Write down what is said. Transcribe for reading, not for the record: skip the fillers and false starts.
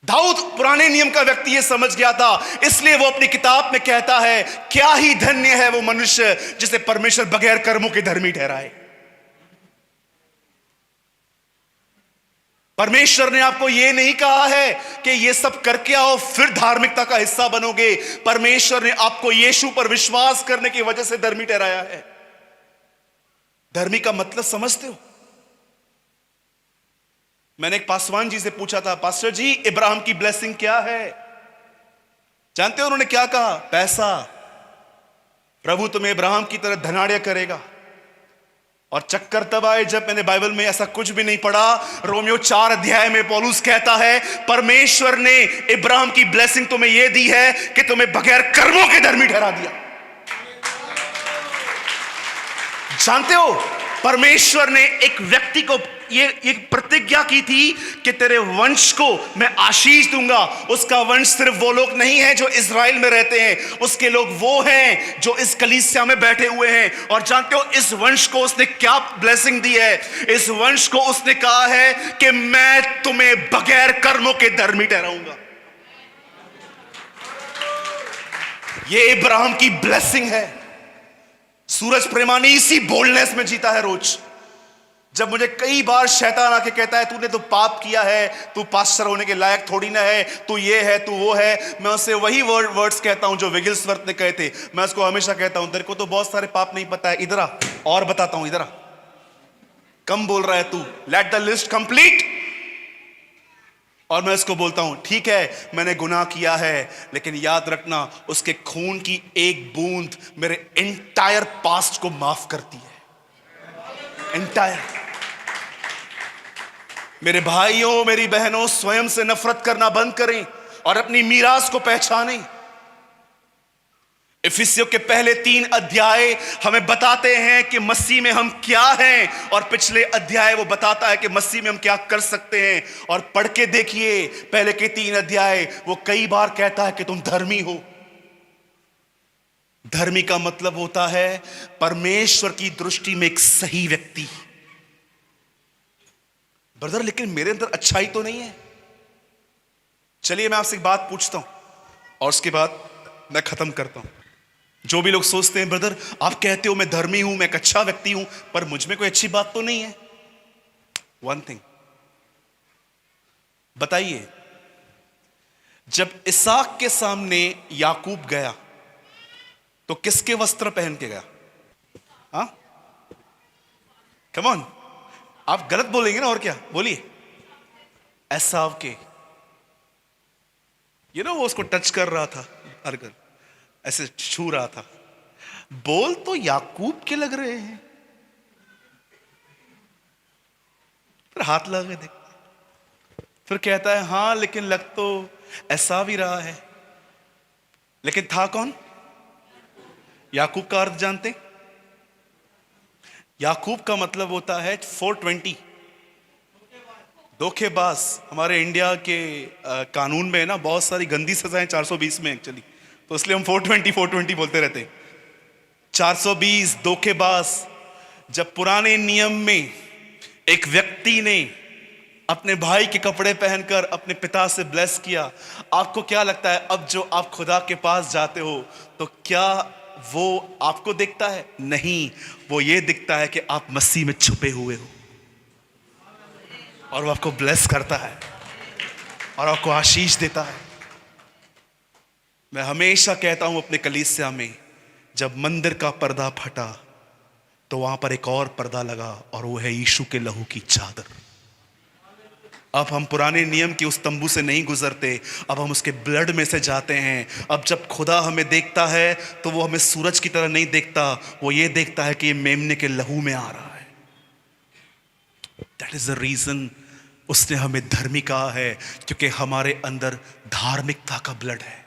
दाऊद पुराने नियम का व्यक्ति ये समझ गया था, इसलिए वो अपनी किताब में कहता है, क्या ही धन्य है वो मनुष्य जिसे परमेश्वर बगैर कर्मों के धर्मी ठहराए। परमेश्वर ने आपको यह नहीं कहा है कि ये सब करके आओ फिर धार्मिकता का हिस्सा बनोगे। परमेश्वर ने आपको यीशु पर विश्वास करने की वजह से धर्मी ठहराया है। धर्मी का मतलब समझते हो? मैंने एक पासवान जी से पूछा था, पास्टर जी इब्राहिम की ब्लेसिंग क्या है? जानते हो उन्होंने क्या कहा? पैसा। प्रभु तुम्हें इब्राहिम की तरह धनाढ़ करेगा। और चक्कर तब आए जब मैंने बाइबल में ऐसा कुछ भी नहीं पढ़ा। रोमियो 4 अध्याय में पौलुस कहता है, परमेश्वर ने इब्राहिम की ब्लेसिंग तुम्हें यह दी है कि तुम्हें बगैर कर्मों के धर्मी ठहरा दिया। जानते हो परमेश्वर ने एक व्यक्ति को ये प्रतिज्ञा की थी कि तेरे वंश को मैं आशीष दूंगा। उसका वंश सिर्फ वो लोग नहीं है जो इज़राइल में रहते हैं, उसके लोग वो हैं जो इस कलीसिया में बैठे हुए हैं। और जानते हो इस वंश को उसने क्या ब्लेसिंग दी है? इस वंश को उसने कहा है कि मैं तुम्हें बगैर कर्मों के धर्मी ठहराऊंगा। ये इब्राहिम की ब्लेसिंग है। सूरज प्रेमानी इसी बोल्डनेस में जीता है रोज। जब मुझे कई बार शैतान आके कहता है तूने तो पाप किया है, तू पास्टर होने के लायक थोड़ी ना है, तू ये है तू वो है, मैं उससे वही वर्ड्स कहता हूं जो विगिल्सवर्थ ने कहे थे। मैं उसको हमेशा कहता हूं, तेरे को तो बहुत सारे पाप नहीं पता है, इधर आ और बताता हूं, इधर आ, कम बोल रहा है तू, लेट द लिस्ट कंप्लीट। और मैं उसको बोलता हूं ठीक है मैंने गुनाह किया है, लेकिन याद रखना उसके खून की एक बूंद मेरे एंटायर पास्ट को माफ करती है। एंटायर। मेरे भाइयों मेरी बहनों, स्वयं से नफरत करना बंद करें और अपनी मीरास को पहचानें। इफिसियों के पहले 3 अध्याय हमें बताते हैं कि मसीह में हम क्या हैं, और पिछले अध्याय वो बताता है कि मसीह में हम क्या कर सकते हैं। और पढ़ के देखिए पहले के 3 अध्याय, वो कई बार कहता है कि तुम धर्मी हो। धर्मी का मतलब होता है परमेश्वर की दृष्टि में एक सही व्यक्ति। ब्रदर लेकिन मेरे अंदर अच्छाई तो नहीं है। चलिए मैं आपसे एक बात पूछता हूं और उसके बाद मैं खत्म करता हूं। जो भी लोग सोचते हैं ब्रदर आप कहते हो मैं धर्मी हूं, मैं एक अच्छा व्यक्ति हूं, पर मुझ में कोई अच्छी बात तो नहीं है। वन थिंग बताइए, जब इसहाक के सामने याकूब गया तो किसके वस्त्र पहन के गया? हाँ कम ऑन, आप गलत बोलेंगे ना, और क्या बोलिए? एसाव के। वो उसको टच कर रहा था, अरगर ऐसे छू रहा था। बोल तो याकूब के लग रहे हैं, फिर हाथ लगा के देख, फिर कहता है हाँ लेकिन लग तो ऐसा भी रहा है। लेकिन था कौन? याकूब का अर्थ जानते? याकूब का मतलब होता है 420, धोखेबाज। हमारे इंडिया के कानून में ना बहुत सारी गंदी सजाएं 420 में एक्चुअली, तो इसलिए हम 420 बोलते रहते हैं। 420 धोखेबाज। जब पुराने नियम में एक व्यक्ति ने अपने भाई के कपड़े पहनकर अपने पिता से ब्लेस किया, आपको क्या लगता है अब जो आप खुदा के पास जाते हो तो क्या वो आपको दिखता है? नहीं, वो ये दिखता है कि आप मसीह में छुपे हुए हो, और वो आपको ब्लेस करता है और आपको आशीष देता है। मैं हमेशा कहता हूं अपने कलीसिया में, जब मंदिर का पर्दा फटा तो वहां पर एक और पर्दा लगा, और वो है यीशु के लहू की चादर। अब हम पुराने नियम के उस तंबू से नहीं गुजरते, अब हम उसके ब्लड में से जाते हैं। अब जब खुदा हमें देखता है तो वो हमें सूरज की तरह नहीं देखता, वो ये देखता है कि ये मेमने के लहू में आ रहा है। दैट इज द रीजन उसने हमें धर्मी कहा है, क्योंकि हमारे अंदर धार्मिकता का ब्लड है।